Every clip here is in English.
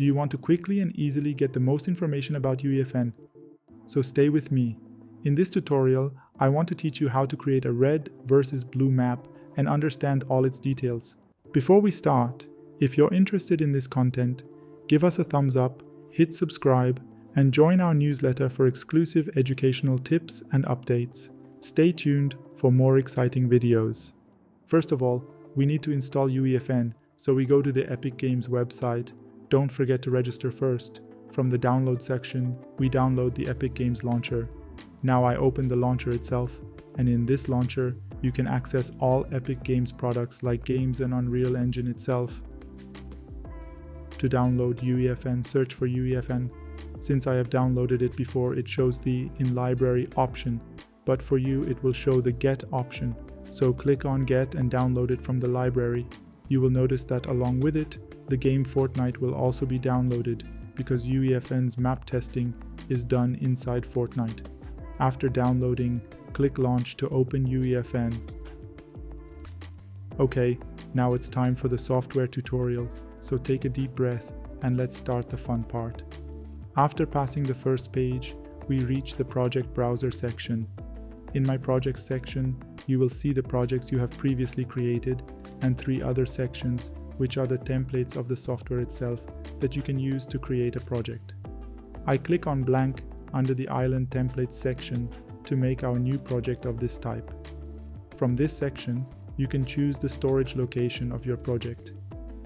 Do you want to quickly and easily get the most information about UEFN? So stay with me. In this tutorial, I want to teach you how to create a red versus blue map and understand all its details. Before we start, if you're interested in this content, give us a thumbs up, hit subscribe, and join our newsletter for exclusive educational tips and updates. Stay tuned for more exciting videos. First of all, we need to install UEFN, so we go to the Epic Games website. Don't forget to register first. From the download section, we download the Epic Games launcher. Now I open the launcher itself, and in this launcher, you can access all Epic Games products like games and Unreal Engine itself. To download UEFN, search for UEFN. Since I have downloaded it before, it shows the In Library option, but for you it will show the Get option. So click on Get and download it from the library. You will notice that along with it, the game Fortnite will also be downloaded because UEFN's map testing is done inside Fortnite. After downloading, click Launch to open UEFN. Okay, now it's time for the software tutorial, so take a deep breath and let's start the fun part. After passing the first page, we reach the project browser section. In my projects section, you will see the projects you have previously created and 3 other sections, which are the templates of the software itself that you can use to create a project. I click on blank under the Island Templates section to make our new project of this type. From this section, you can choose the storage location of your project.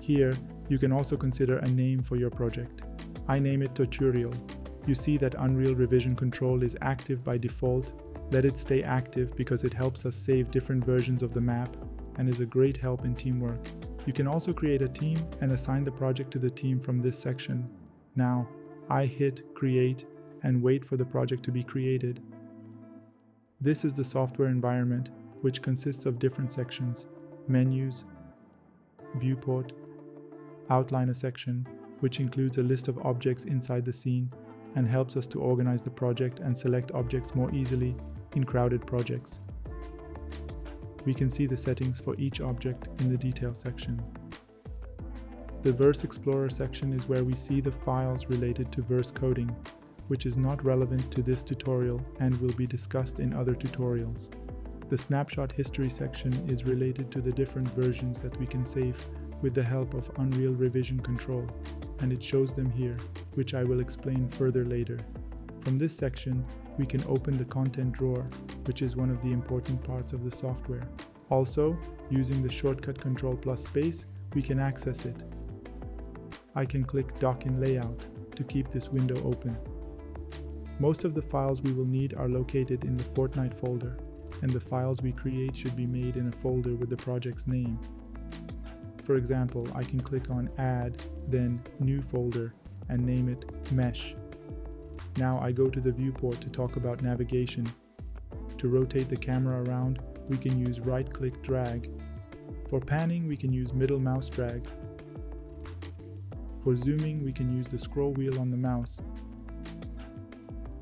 Here, you can also consider a name for your project. I name it Tutorial. You see that Unreal Revision Control is active by default. Let it stay active because it helps us save different versions of the map and is a great help in teamwork. You can also create a team and assign the project to the team from this section. Now, I hit Create and wait for the project to be created. This is the software environment, which consists of different sections: menus, viewport, outliner section, which includes a list of objects inside the scene and helps us to organize the project and select objects more easily in crowded projects. We can see the settings for each object in the Details section. The Verse Explorer section is where we see the files related to verse coding, which is not relevant to this tutorial and will be discussed in other tutorials. The Snapshot History section is related to the different versions that we can save with the help of Unreal Revision Control, and it shows them here, which I will explain further later. From this section, we can open the content drawer, which is one of the important parts of the software. Also, using the shortcut Ctrl plus space, we can access it. I can click Dock in Layout to keep this window open. Most of the files we will need are located in the Fortnite folder, and the files we create should be made in a folder with the project's name. For example, I can click on Add, then New Folder, and name it Mesh. Now I go to the viewport to talk about navigation. To rotate the camera around, we can use right-click drag. For panning, we can use middle mouse drag. For zooming, we can use the scroll wheel on the mouse.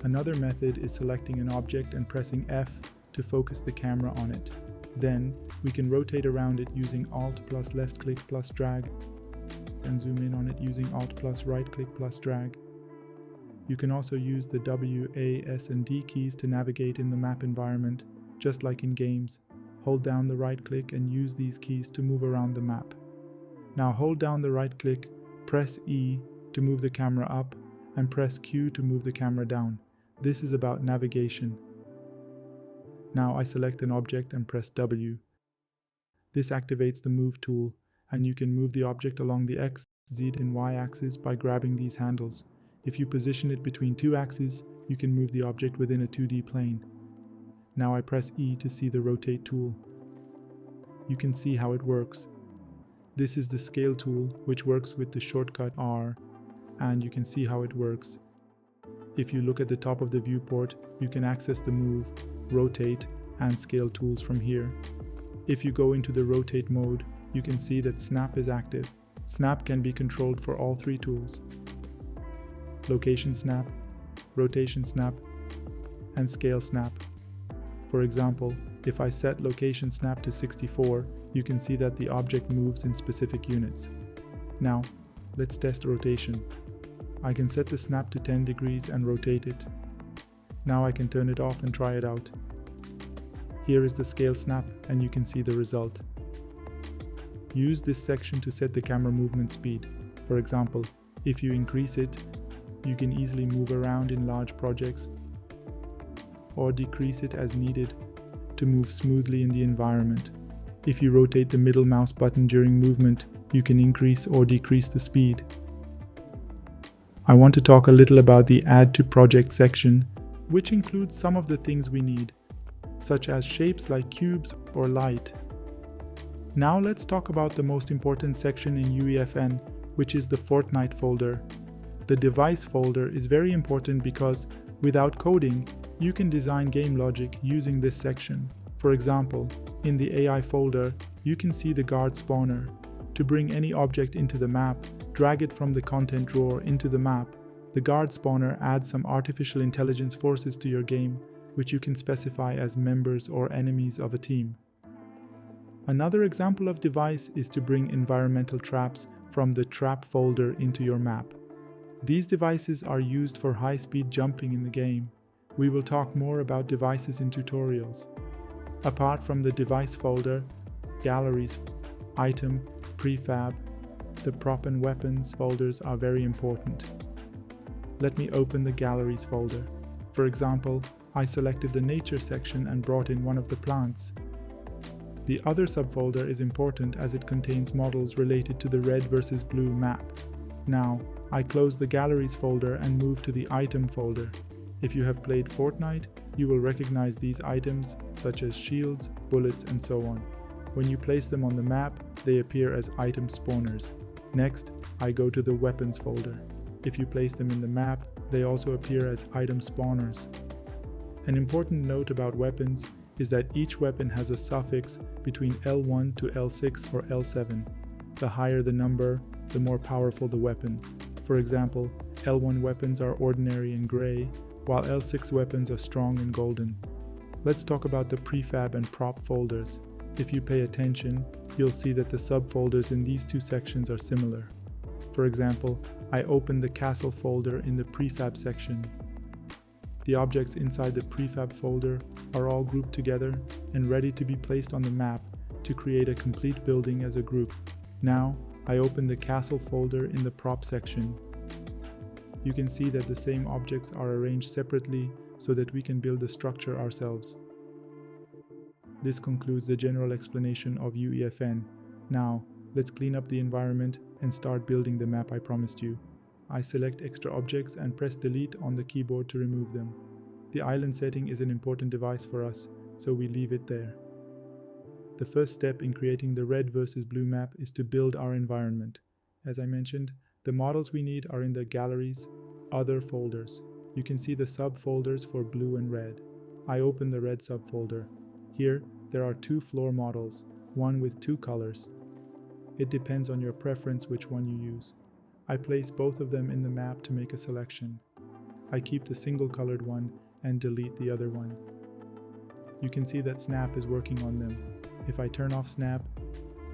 Another method is selecting an object and pressing F to focus the camera on it. Then, we can rotate around it using Alt plus left click plus drag, and zoom in on it using Alt plus right click plus drag. You can also use the W, A, S, and D keys to navigate in the map environment, just like in games. Hold down the right click and use these keys to move around the map. Now hold down the right click, press E to move the camera up, and press Q to move the camera down. This is about navigation. Now I select an object and press W. This activates the Move tool, and you can move the object along the X, Z, and Y axis by grabbing these handles. If you position it between 2 axes, you can move the object within a 2D plane. Now I press E to see the Rotate tool. You can see how it works. This is the Scale tool, which works with the shortcut R, and you can see how it works. If you look at the top of the viewport, you can access the Move, Rotate, and Scale tools from here. If you go into the Rotate mode, you can see that Snap is active. Snap can be controlled for all 3 tools: Location Snap, Rotation Snap, and Scale Snap. For example, if I set Location Snap to 64, you can see that the object moves in specific units. Now, let's test rotation. I can set the snap to 10 degrees and rotate it. Now I can turn it off and try it out. Here is the scale snap and you can see the result. Use this section to set the camera movement speed. For example, if you increase it, you can easily move around in large projects, or decrease it as needed to move smoothly in the environment. If you rotate the middle mouse button during movement, you can increase or decrease the speed. I want to talk a little about the Add to Project section, which includes some of the things we need, such as shapes like cubes or light. Now let's talk about the most important section in UEFN, which is the Fortnite folder. The device folder is very important because without coding, you can design game logic using this section. For example, in the AI folder, you can see the guard spawner. To bring any object into the map, drag it from the content drawer into the map. The guard spawner adds some artificial intelligence forces to your game, which you can specify as members or enemies of a team. Another example of device is to bring environmental traps from the trap folder into your map. These devices are used for high-speed jumping in the game. We will talk more about devices in tutorials. Apart from the device folder, galleries, item, prefab, the prop and weapons folders are very important. Let me open the galleries folder. For example, I selected the nature section and brought in one of the plants. The other subfolder is important as it contains models related to the red versus blue map. Now, I close the galleries folder and move to the item folder. If you have played Fortnite, you will recognize these items such as shields, bullets, and so on. When you place them on the map, they appear as item spawners. Next, I go to the weapons folder. If you place them in the map, they also appear as item spawners. An important note about weapons is that each weapon has a suffix between L1 to L6 or L7. The higher the number, the more powerful the weapon. For example, L1 weapons are ordinary and gray, while L6 weapons are strong and golden. Let's talk about the prefab and prop folders. If you pay attention, you'll see that the subfolders in these two sections are similar. For example, I opened the castle folder in the prefab section. The objects inside the prefab folder are all grouped together and ready to be placed on the map to create a complete building as a group. Now, I open the castle folder in the prop section. You can see that the same objects are arranged separately so that we can build the structure ourselves. This concludes the general explanation of UEFN. Now, let's clean up the environment and start building the map I promised you. I select extra objects and press delete on the keyboard to remove them. The island setting is an important device for us, so we leave it there. The first step in creating the red versus blue map is to build our environment. As I mentioned, the models we need are in the galleries, other folders. You can see the subfolders for blue and red. I open the red subfolder. Here, there are two floor models, one with two colors. It depends on your preference which one you use. I place both of them in the map to make a selection. I keep the single colored one and delete the other one. You can see that Snap is working on them. If I turn off Snap,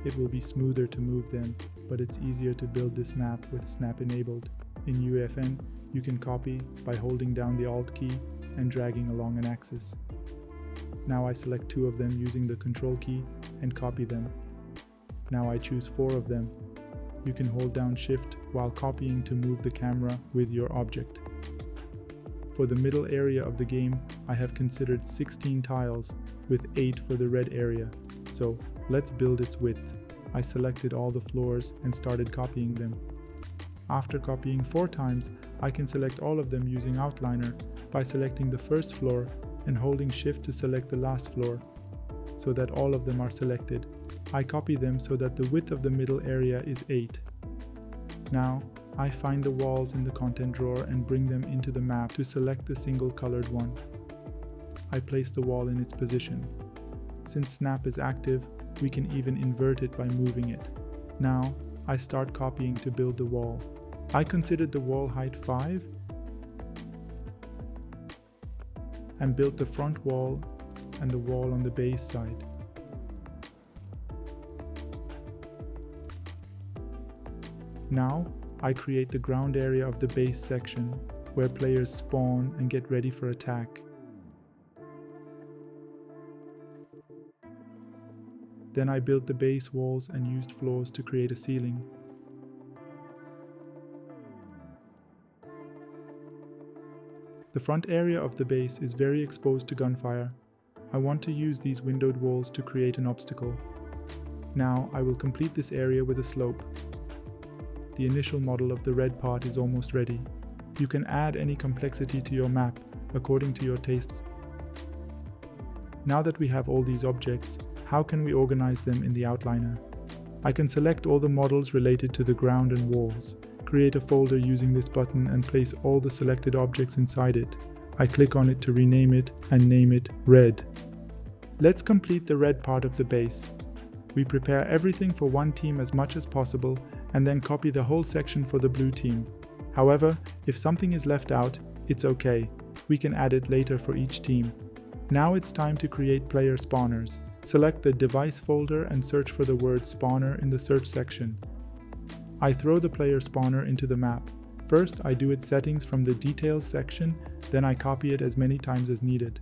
it will be smoother to move them, but it's easier to build this map with Snap enabled. In UEFN, you can copy by holding down the Alt key and dragging along an axis. Now I select two of them using the Control key and copy them. Now I choose four of them. You can hold down Shift while copying to move the camera with your object. For the middle area of the game, I have considered 16 tiles with 8 for the red area. So let's build its width. I selected all the floors and started copying them. After copying 4 times, I can select all of them using Outliner by selecting the first floor and holding Shift to select the last floor, so that all of them are selected. I copy them so that the width of the middle area is 8. Now, I find the walls in the content drawer and bring them into the map to select the single colored one. I place the wall in its position. Since Snap is active, we can even invert it by moving it. Now, I start copying to build the wall. I considered the wall height 5 and built the front wall and the wall on the base side. Now, I create the ground area of the base section, where players spawn and get ready for attack. Then I built the base walls and used floors to create a ceiling. The front area of the base is very exposed to gunfire. I want to use these windowed walls to create an obstacle. Now I will complete this area with a slope. The initial model of the red part is almost ready. You can add any complexity to your map according to your tastes. Now that we have all these objects, how can we organize them in the outliner? I can select all the models related to the ground and walls, create a folder using this button and place all the selected objects inside it. I click on it to rename it and name it Red. Let's complete the red part of the base. We prepare everything for one team as much as possible and then copy the whole section for the blue team. However, if something is left out, it's okay. We can add it later for each team. Now it's time to create player spawners. Select the device folder and search for the word spawner in the search section. I throw the player spawner into the map. First, I do its settings from the details section, then I copy it as many times as needed.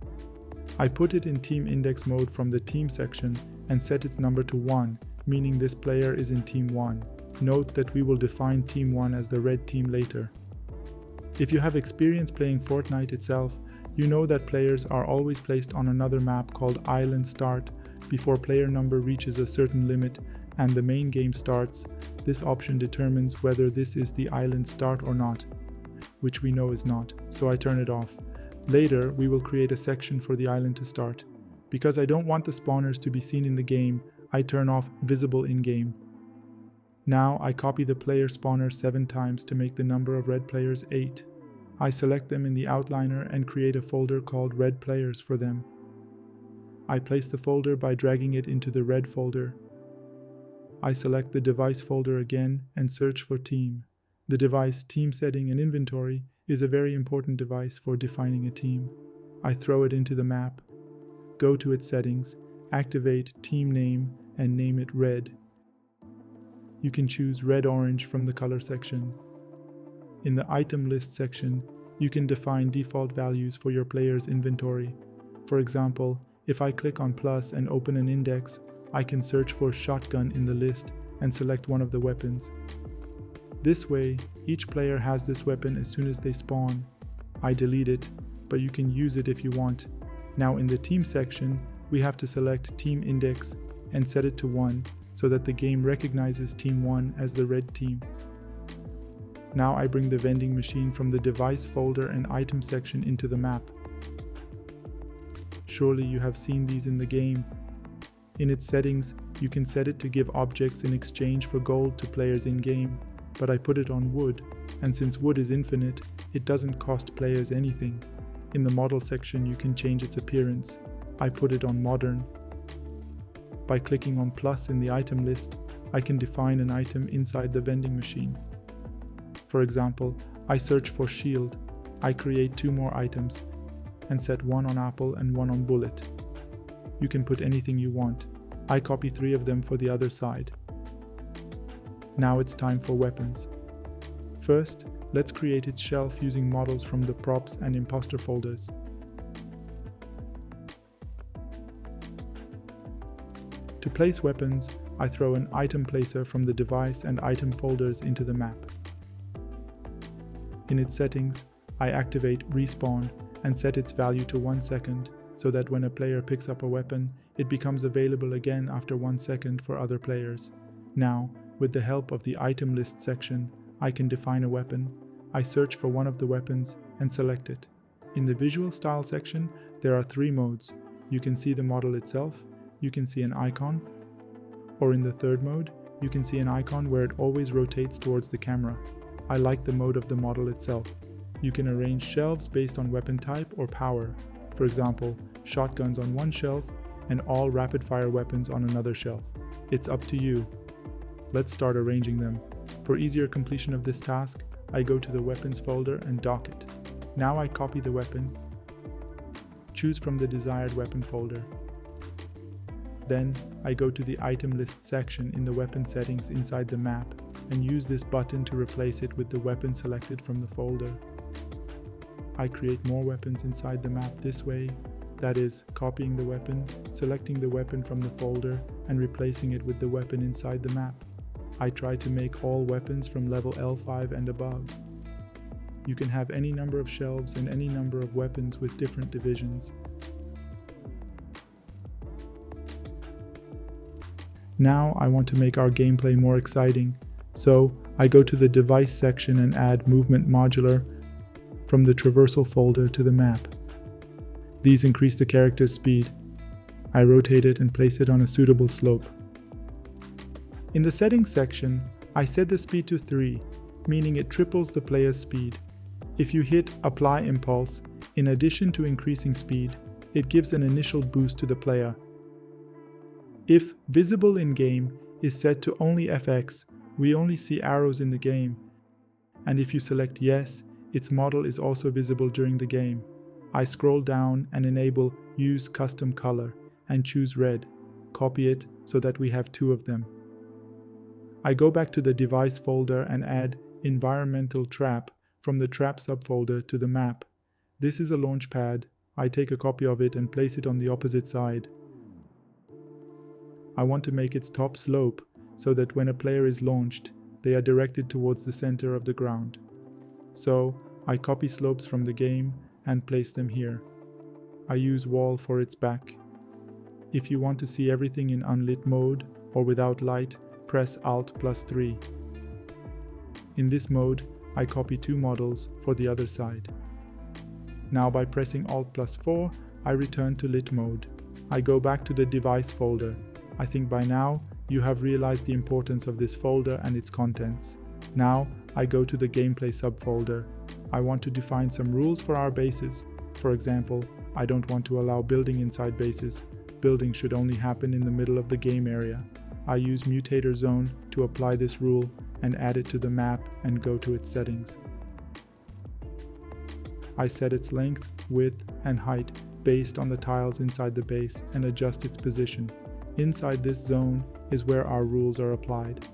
I put it in team index mode from the team section and set its number to 1, meaning this player is in team 1. Note that we will define team 1 as the red team later. If you have experience playing Fortnite itself, you know that players are always placed on another map called Island Start before player number reaches a certain limit and the main game starts. This option determines whether this is the island start or not, which we know is not, so I turn it off. Later, we will create a section for the island to start. Because I don't want the spawners to be seen in the game, I turn off visible in-game. Now I copy the player spawner 7 times to make the number of red players 8. I select them in the outliner and create a folder called Red Players for them. I place the folder by dragging it into the red folder. I select the device folder again and search for team. The device team setting and inventory is a very important device for defining a team. I throw it into the map. Go to its settings, activate team name and name it red. You can choose red-orange from the color section. In the item list section, you can define default values for your player's inventory. For example, if I click on plus and open an index, I can search for shotgun in the list and select one of the weapons. This way, each player has this weapon as soon as they spawn. I delete it, but you can use it if you want. Now in the team section, we have to select team index and set it to 1 so that the game recognizes team 1 as the red team. Now I bring the vending machine from the device folder and item section into the map. Surely you have seen these in the game. In its settings, you can set it to give objects in exchange for gold to players in-game, but I put it on wood, and since wood is infinite, it doesn't cost players anything. In the model section you can change its appearance. I put it on modern. By clicking on plus in the item list, I can define an item inside the vending machine. For example, I search for shield. I create 2 more items and set one on apple and one on bullet. You can put anything you want. I copy 3 of them for the other side. Now it's time for weapons. First, let's create its shelf using models from the props and imposter folders. To place weapons, I throw an item placer from the device and item folders into the map. In its settings, I activate respawn and set its value to 1 second so that when a player picks up a weapon, it becomes available again after 1 second for other players. Now, with the help of the item list section, I can define a weapon. I search for one of the weapons and select it. In the visual style section, there are 3 modes. You can see the model itself, you can see an icon, or in the third mode, you can see an icon where it always rotates towards the camera. I like the mode of the model itself. You can arrange shelves based on weapon type or power. For example, shotguns on one shelf and all rapid-fire weapons on another shelf. It's up to you. Let's start arranging them. For easier completion of this task, I go to the weapons folder and dock it. Now I copy the weapon, choose from the desired weapon folder. Then I go to the item list section in the weapon settings inside the map and use this button to replace it with the weapon selected from the folder. I create more weapons inside the map this way, that is, copying the weapon, selecting the weapon from the folder, and replacing it with the weapon inside the map. I try to make all weapons from level L5 and above. You can have any number of shelves and any number of weapons with different divisions. Now I want to make our gameplay more exciting, so I go to the device section and add movement modular from the traversal folder to the map. These increase the character's speed. I rotate it and place it on a suitable slope. In the settings section, I set the speed to 3, meaning it triples the player's speed. If you hit Apply Impulse, in addition to increasing speed, it gives an initial boost to the player. If Visible in Game is set to only FX, we only see arrows in the game. And if you select Yes, its model is also visible during the game. I scroll down and enable Use Custom Color and choose red. Copy it so that we have 2 of them. I go back to the device folder and add Environmental Trap from the Trap subfolder to the map. This is a launch pad. I take a copy of it and place it on the opposite side. I want to make its top slope so that when a player is launched, they are directed towards the center of the ground. So I copy slopes from the game and place them here. I use wall for its back. If you want to see everything in unlit mode or without light, press Alt+3. In this mode, I copy 2 models for the other side. Now by pressing Alt+4, I return to lit mode. I go back to the device folder. I think by now, you have realized the importance of this folder and its contents. Now, I go to the gameplay subfolder. I want to define some rules for our bases. For example, I don't want to allow building inside bases. Building should only happen in the middle of the game area. I use Mutator Zone to apply this rule and add it to the map and go to its settings. I set its length, width, and height based on the tiles inside the base and adjust its position. Inside this zone is where our rules are applied.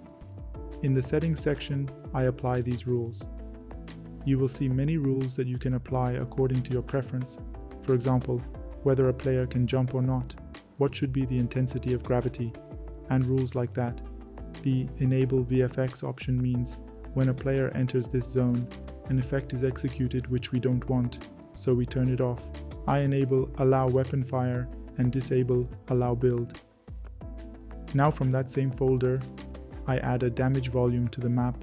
In the settings section, I apply these rules. You will see many rules that you can apply according to your preference. For example, whether a player can jump or not, what should be the intensity of gravity, and rules like that. The Enable VFX option means when a player enters this zone, an effect is executed which we don't want, so we turn it off. I enable Allow Weapon Fire and disable Allow Build. Now from that same folder, I add a damage volume to the map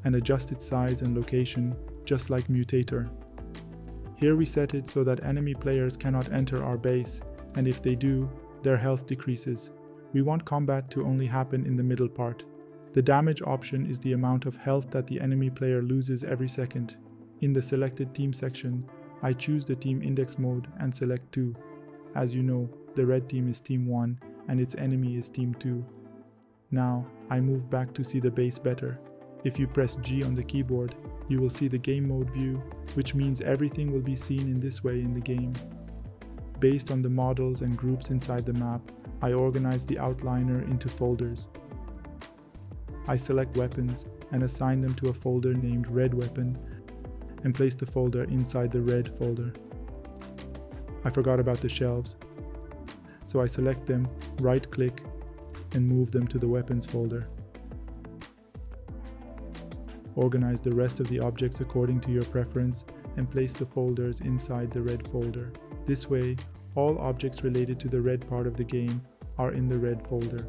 and adjust its size and location just like Mutator. Here we set it so that enemy players cannot enter our base, and if they do, their health decreases. We want combat to only happen in the middle part. The damage option is the amount of health that the enemy player loses every second. In the selected team section, I choose the team index mode and select 2. As you know, the red team is team 1 and its enemy is team 2. Now, I move back to see the base better. If you press G on the keyboard, you will see the game mode view, which means everything will be seen in this way in the game. Based on the models and groups inside the map, I organize the outliner into folders. I select weapons and assign them to a folder named Red Weapon and place the folder inside the Red folder. I forgot about the shelves, so I select them, right-click, and move them to the Weapons folder. Organize the rest of the objects according to your preference and place the folders inside the Red folder. This way, all objects related to the red part of the game are in the Red folder.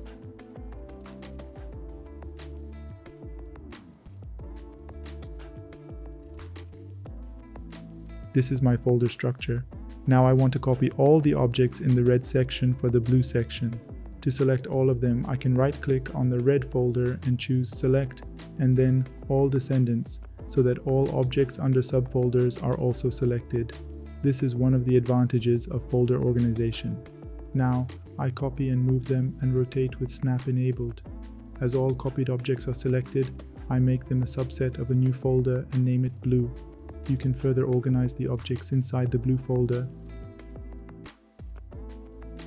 This is my folder structure. Now I want to copy all the objects in the red section for the blue section. To select all of them, I can right-click on the red folder and choose Select, and then All Descendants, so that all objects under subfolders are also selected. This is one of the advantages of folder organization. Now, I copy and move them and rotate with Snap enabled. As all copied objects are selected, I make them a subset of a new folder and name it Blue. You can further organize the objects inside the blue folder.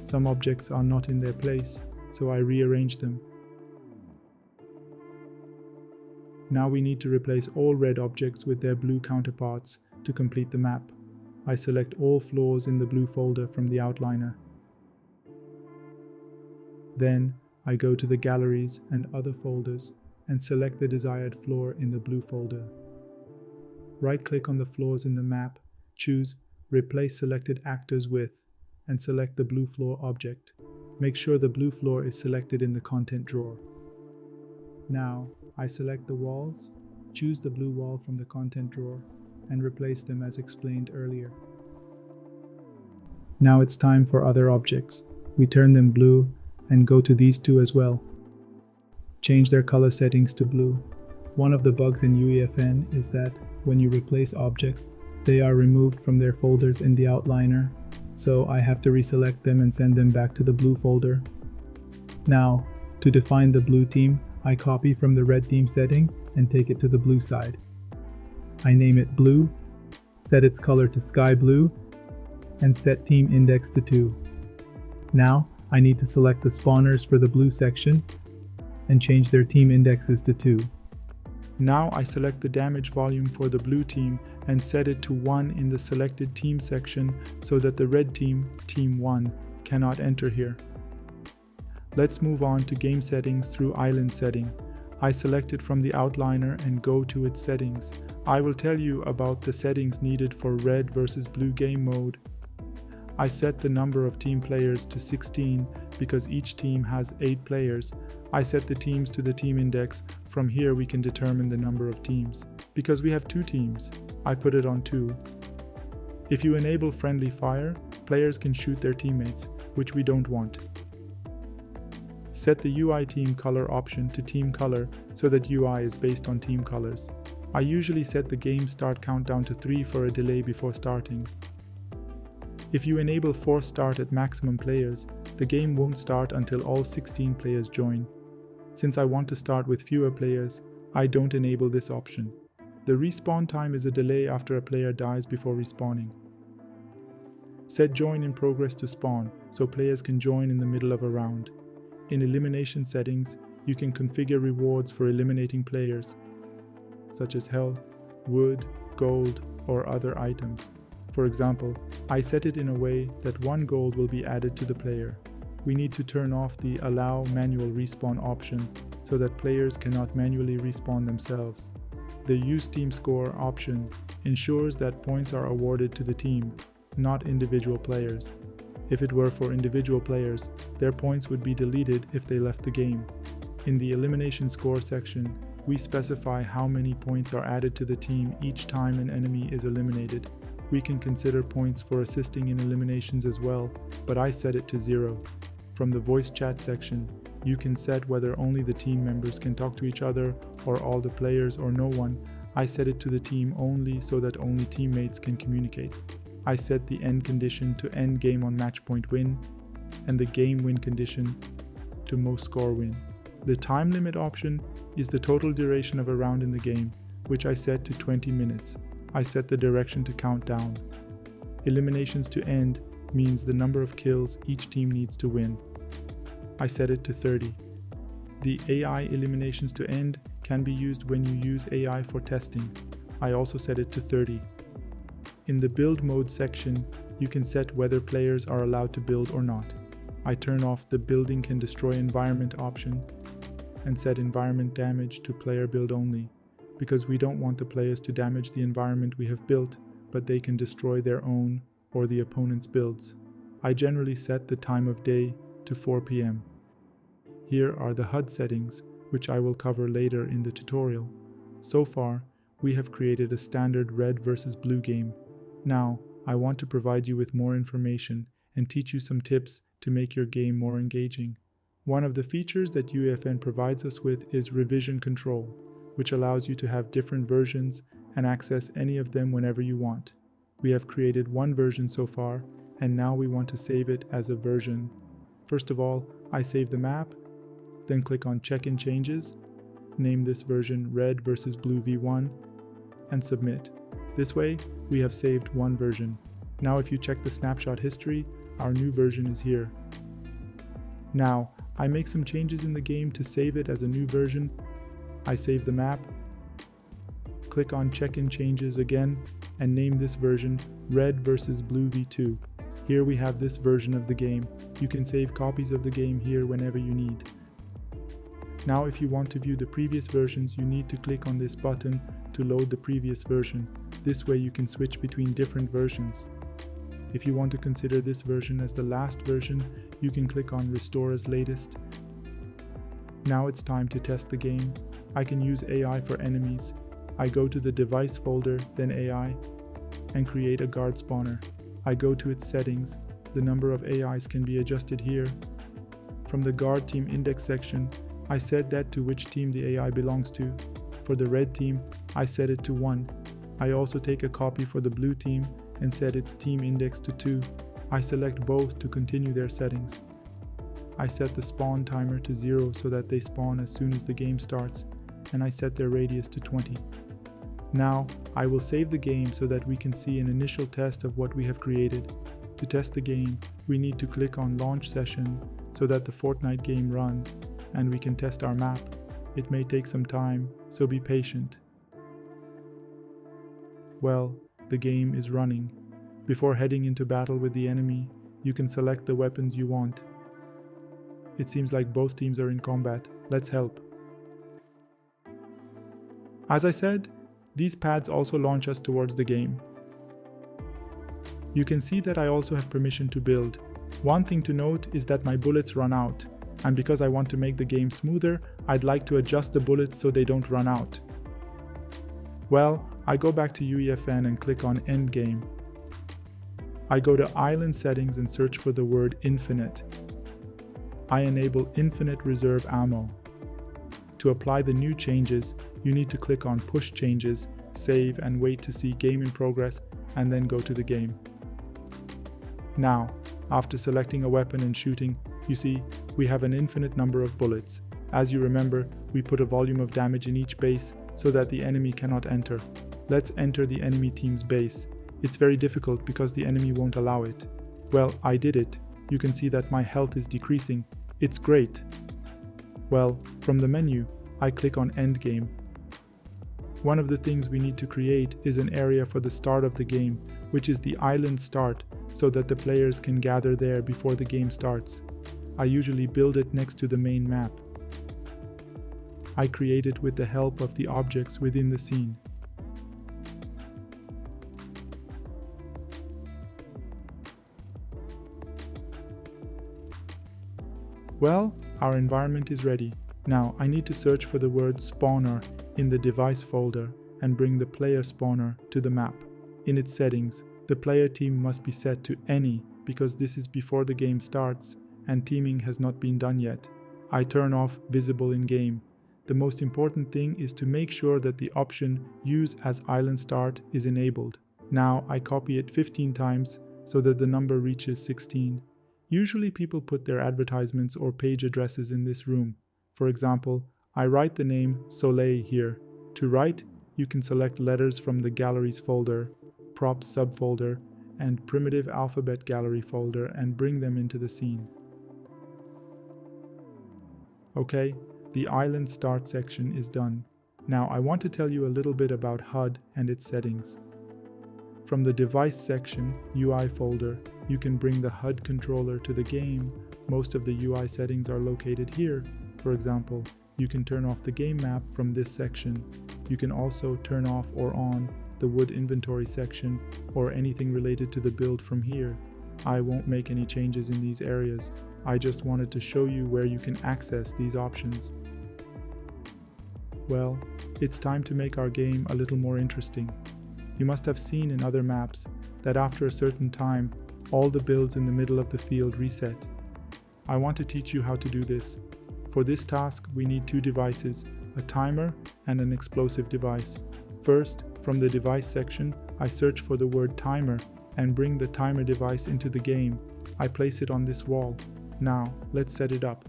Some objects are not in their place, so I rearrange them. Now we need to replace all red objects with their blue counterparts to complete the map. I select all floors in the blue folder from the outliner. Then I go to the galleries and other folders and select the desired floor in the blue folder. Right-click on the floors in the map, choose Replace Selected Actors With, and select the blue floor object. Make sure the blue floor is selected in the content drawer. Now, I select the walls, choose the blue wall from the content drawer, and replace them as explained earlier. Now it's time for other objects. We turn them blue and go to these two as well. Change their color settings to blue. One of the bugs in UEFN is that when you replace objects, they are removed from their folders in the outliner, so I have to reselect them and send them back to the blue folder. Now, to define the blue team, I copy from the red team setting and take it to the blue side. I name it blue, set its color to sky blue, and set team index to 2. Now, I need to select the spawners for the blue section and change their team indexes to 2. Now I select the damage volume for the blue team and set it to 1 in the selected team section so that the red team, team 1, cannot enter here. Let's move on to game settings through island setting. I select it from the outliner and go to its settings. I will tell you about the settings needed for red versus blue game mode. I set the number of team players to 16 because each team has 8 players. I set the teams to the team index. From here we can determine the number of teams. Because we have 2 teams, I put it on 2. If you enable friendly fire, players can shoot their teammates, which we don't want. Set the UI team color option to team color so that UI is based on team colors. I usually set the game start countdown to 3 for a delay before starting. If you enable force start at maximum players, the game won't start until all 16 players join. Since I want to start with fewer players, I don't enable this option. The respawn time is a delay after a player dies before respawning. Set join in progress to spawn, so players can join in the middle of a round. In elimination settings, you can configure rewards for eliminating players, such as health, wood, gold, or other items. For example, I set it in a way that 1 gold will be added to the player. We need to turn off the Allow Manual Respawn option so that players cannot manually respawn themselves. The Use Team Score option ensures that points are awarded to the team, not individual players. If it were for individual players, their points would be deleted if they left the game. In the Elimination Score section, we specify how many points are added to the team each time an enemy is eliminated. We can consider points for assisting in eliminations as well, but I set it to 0. From the voice chat section, you can set whether only the team members can talk to each other or all the players or no one. I set it to the team only so that only teammates can communicate. I set the end condition to end game on match point win and the game win condition to most score win. The time limit option is the total duration of a round in the game, which I set to 20 minutes. I set the direction to count down. Eliminations to end means the number of kills each team needs to win. I set it to 30. The AI eliminations to end can be used when you use AI for testing. I also set it to 30. In the build mode section, you can set whether players are allowed to build or not. I turn off the building can destroy environment option and set environment damage to player build only, because we don't want the players to damage the environment we have built, but they can destroy their own or the opponent's builds. I generally set the time of day to 4 p.m. Here are the HUD settings, which I will cover later in the tutorial. So far, we have created a standard red versus blue game. Now, I want to provide you with more information and teach you some tips to make your game more engaging. One of the features that UEFN provides us with is revision control, which allows you to have different versions and access any of them whenever you want. We have created one version so far, and now we want to save it as a version. First of all, I save the map, then click on Check-in Changes, name this version Red versus Blue V1, and submit. This way, we have saved one version. Now if you check the snapshot history, our new version is here. Now, I make some changes in the game to save it as a new version. I save the map, click on Check-in Changes again and name this version Red versus Blue V2. Here we have this version of the game. You can save copies of the game here whenever you need. Now if you want to view the previous versions, you need to click on this button to load the previous version. This way you can switch between different versions. If you want to consider this version as the last version, you can click on Restore as Latest. Now it's time to test the game. I can use AI for enemies. I go to the Device folder, then AI, and create a guard spawner. I go to its settings. The number of AIs can be adjusted here. From the guard team index section, I set that to which team the AI belongs to. For the red team, I set it to 1. I also take a copy for the blue team and set its team index to 2. I select both to continue their settings. I set the spawn timer to 0 so that they spawn as soon as the game starts, and I set their radius to 20. Now, I will save the game so that we can see an initial test of what we have created. To test the game, we need to click on Launch Session so that the Fortnite game runs, and we can test our map. It may take some time, so be patient. Well, the game is running. Before heading into battle with the enemy, you can select the weapons you want. It seems like both teams are in combat. Let's help. As I said, these pads also launch us towards the game. You can see that I also have permission to build. One thing to note is that my bullets run out, and because I want to make the game smoother, I'd like to adjust the bullets so they don't run out. Well, I go back to UEFN and click on End Game. I go to Island Settings and search for the word Infinite. I enable Infinite Reserve Ammo. To apply the new changes, you need to click on Push Changes, save and wait to see Game in Progress, and then go to the game. Now, after selecting a weapon and shooting, you see we have an infinite number of bullets. As you remember, we put a volume of damage in each base so that the enemy cannot enter. Let's enter the enemy team's base. It's very difficult because the enemy won't allow it. Well, I did it. You can see that my health is decreasing. It's great. Well, from the menu, I click on End Game. One of the things we need to create is an area for the start of the game, which is the island start, so that the players can gather there before the game starts. I usually build it next to the main map. I create it with the help of the objects within the scene. Well, our environment is ready. Now I need to search for the word spawner in the device folder and bring the player spawner to the map. In its settings, the player team must be set to any because this is before the game starts and teaming has not been done yet. I turn off visible in game. The most important thing is to make sure that the option Use as Island Start is enabled. Now I copy it 15 times so that the number reaches 16. Usually people put their advertisements or page addresses in this room. For example, I write the name Soleil here. To write, you can select letters from the Galleries folder, Props subfolder, and Primitive Alphabet Gallery folder and bring them into the scene. Okay, the Island Start section is done. Now I want to tell you a little bit about HUD and its settings. From the Device section, UI folder, you can bring the HUD controller to the game. Most of the UI settings are located here. For example, you can turn off the game map from this section. You can also turn off or on the wood inventory section or anything related to the build from here. I won't make any changes in these areas. I just wanted to show you where you can access these options. Well, it's time to make our game a little more interesting. You must have seen in other maps that after a certain time, all the builds in the middle of the field reset. I want to teach you how to do this. For this task, we need two devices, a timer and an explosive device. First, from the device section, I search for the word timer and bring the timer device into the game. I place it on this wall. Now, let's set it up.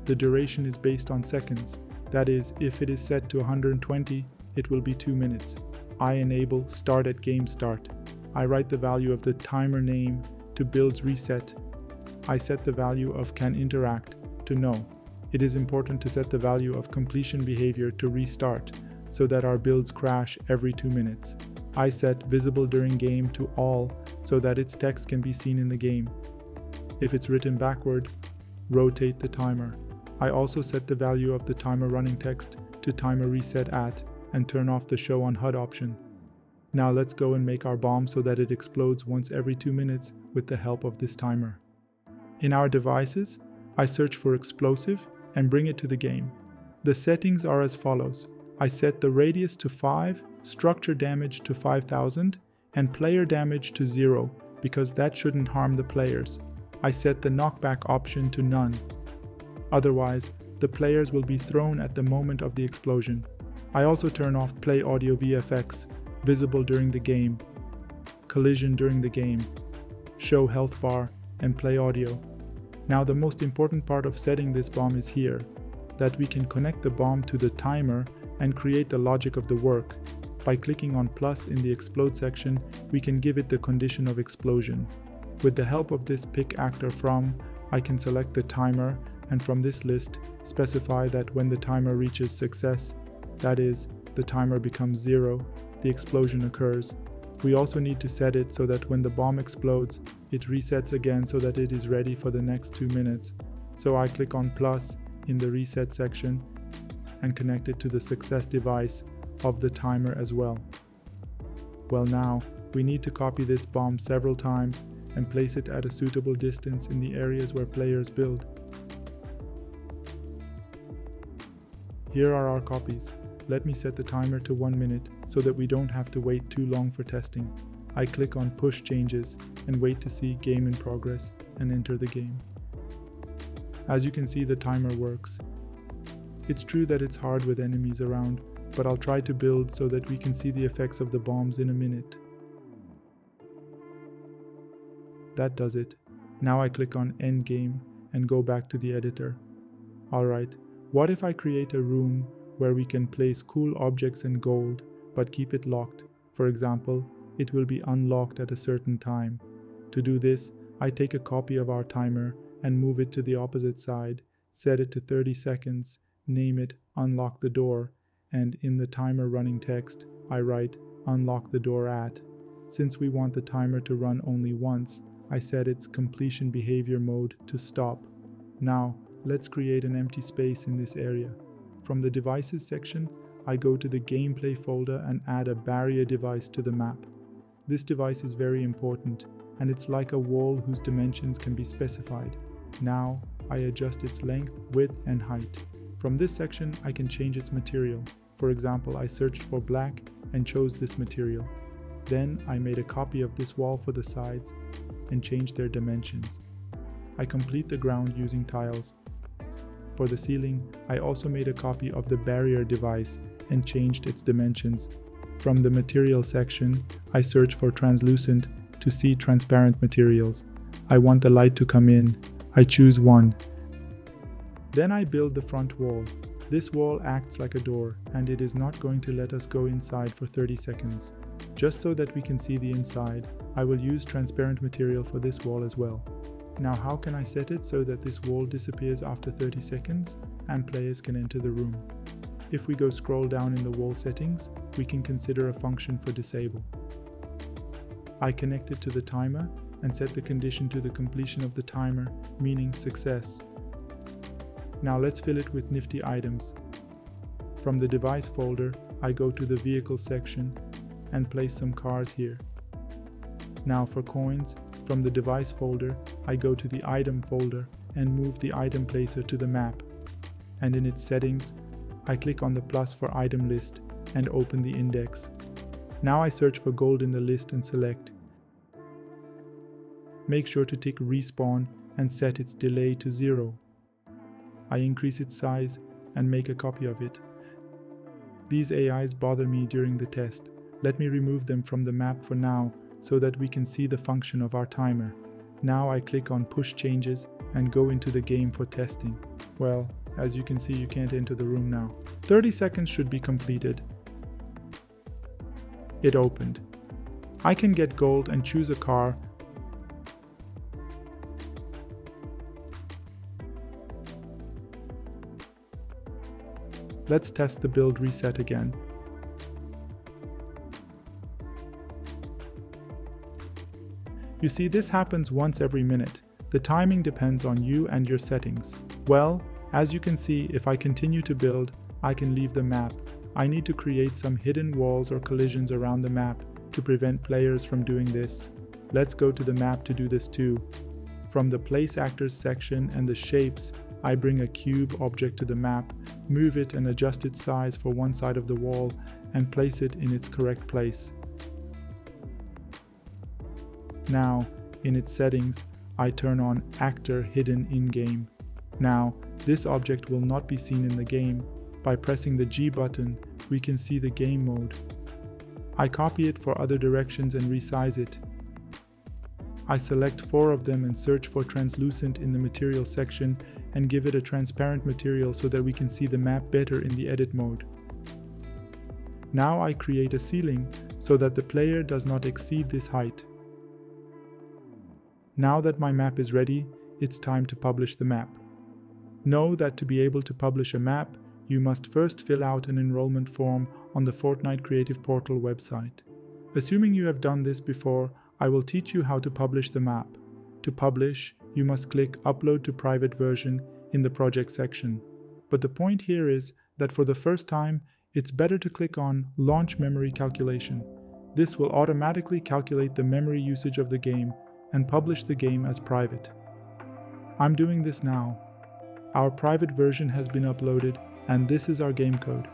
The duration is based on seconds. That is, if it is set to 120, it will be 2 minutes. I enable Start at Game Start. I write the value of the timer name to Builds Reset. I set the value of Can Interact to No. It is important to set the value of Completion Behavior to Restart. so that our builds crash every 2 minutes. I set visible during game to all so that its text can be seen in the game. If it's written backward, rotate the timer. I also set the value of the timer running text to timer reset at and turn off the show on HUD option. Now let's go and make our bomb so that it explodes once every 2 minutes with the help of this timer. In our devices, I search for explosive and bring it to the game. The settings are as follows. I set the radius to 5, structure damage to 5000, and player damage to 0 because that shouldn't harm the players. I set the knockback option to none. Otherwise, the players will be thrown at the moment of the explosion. I also turn off play audio VFX, visible during the game, collision during the game, show health bar, and play audio. Now the most important part of setting this bomb is here, that we can connect the bomb to the timer and create the logic of the work. By clicking on plus in the explode section, we can give it the condition of explosion. With the help of this pick actor from, I can select the timer and from this list specify that when the timer reaches success, that is, the timer becomes 0, the explosion occurs. We also need to set it so that when the bomb explodes, it resets again so that it is ready for the next 2 minutes. So I click on plus in the reset section and connect it to the success device of the timer as well. Well, now we need to copy this bomb several times and place it at a suitable distance in the areas where players build. Here are our copies. Let me set the timer to 1 minute so that we don't have to wait too long for testing. I click on push changes and wait to see game in progress and enter the game. As you can see, the timer works. It's true that it's hard with enemies around, but I'll try to build so that we can see the effects of the bombs in a minute. That does it. Now I click on end game and go back to the editor. Alright, what if I create a room where we can place cool objects in gold but keep it locked? For example, it will be unlocked at a certain time. To do this, I take a copy of our timer and move it to the opposite side, set it to 30 seconds, name it unlock the door, and in the timer running text, I write unlock the door at. Since we want the timer to run only once, I set its completion behavior mode to stop. Now, let's create an empty space in this area. From the devices section, I go to the gameplay folder and add a barrier device to the map. This device is very important, and it's like a wall whose dimensions can be specified. Now, I adjust its length, width, and height. From this section, I can change its material. For example, I searched for black and chose this material. Then I made a copy of this wall for the sides and changed their dimensions. I complete the ground using tiles. For the ceiling, I also made a copy of the barrier device and changed its dimensions. From the material section, I search for translucent to see transparent materials. I want the light to come in. I choose one. Then I build the front wall. This wall acts like a door, and it is not going to let us go inside for 30 seconds. Just so that we can see the inside, I will use transparent material for this wall as well. Now how can I set it so that this wall disappears after 30 seconds and players can enter the room? If we go scroll down in the wall settings, we can consider a function for disable. I connect it to the timer and set the condition to the completion of the timer, meaning success. Now let's fill it with nifty items. From the device folder, I go to the vehicle section and place some cars here. Now for coins, from the device folder, I go to the item folder and move the item placer to the map. And in its settings, I click on the plus for item list and open the index. Now I search for gold in the list and select. Make sure to tick respawn and set its delay to 0. I increase its size and make a copy of it. These AIs bother me during the test. Let me remove them from the map for now so that we can see the function of our timer. Now I click on push changes and go into the game for testing. Well, as you can see, you can't enter the room now. 30 seconds should be completed. It opened. I can get gold and choose a car. Let's test the build reset again. You see, this happens once every minute. The timing depends on you and your settings. Well, as you can see, if I continue to build, I can leave the map. I need to create some hidden walls or collisions around the map to prevent players from doing this. Let's go to the map to do this too. From the Place Actors section and the Shapes, I bring a cube object to the map, move it and adjust its size for one side of the wall, and place it in its correct place. Now, in its settings, I turn on Actor Hidden in-game. Now, this object will not be seen in the game. By pressing the G button, we can see the game mode. I copy it for other directions and resize it. I select 4 of them and search for translucent in the material section and give it a transparent material so that we can see the map better in the edit mode. Now I create a ceiling so that the player does not exceed this height. Now that my map is ready, it's time to publish the map. Know that to be able to publish a map, you must first fill out an enrollment form on the Fortnite Creative Portal website. Assuming you have done this before, I will teach you how to publish the map. To publish, you must click Upload to Private Version in the project section. But the point here is that for the first time, it's better to click on Launch Memory Calculation. This will automatically calculate the memory usage of the game and publish the game as private. I'm doing this now. Our private version has been uploaded, and this is our game code.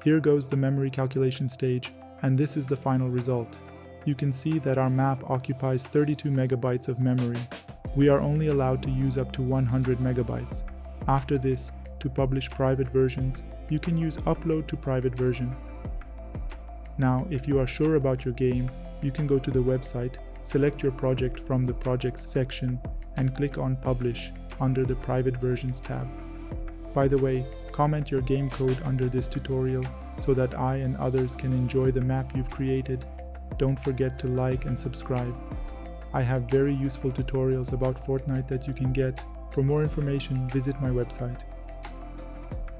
Here goes the memory calculation stage, and this is the final result. You can see that our map occupies 32 megabytes of memory. We are only allowed to use up to 100 megabytes. After this, to publish private versions, you can use Upload to Private Version. Now, if you are sure about your game, you can go to the website, select your project from the Projects section, and click on Publish under the Private Versions tab. By the way, comment your game code under this tutorial so that I and others can enjoy the map you've created. Don't forget to like and subscribe. I have very useful tutorials about Fortnite that you can get. For more information, visit my website.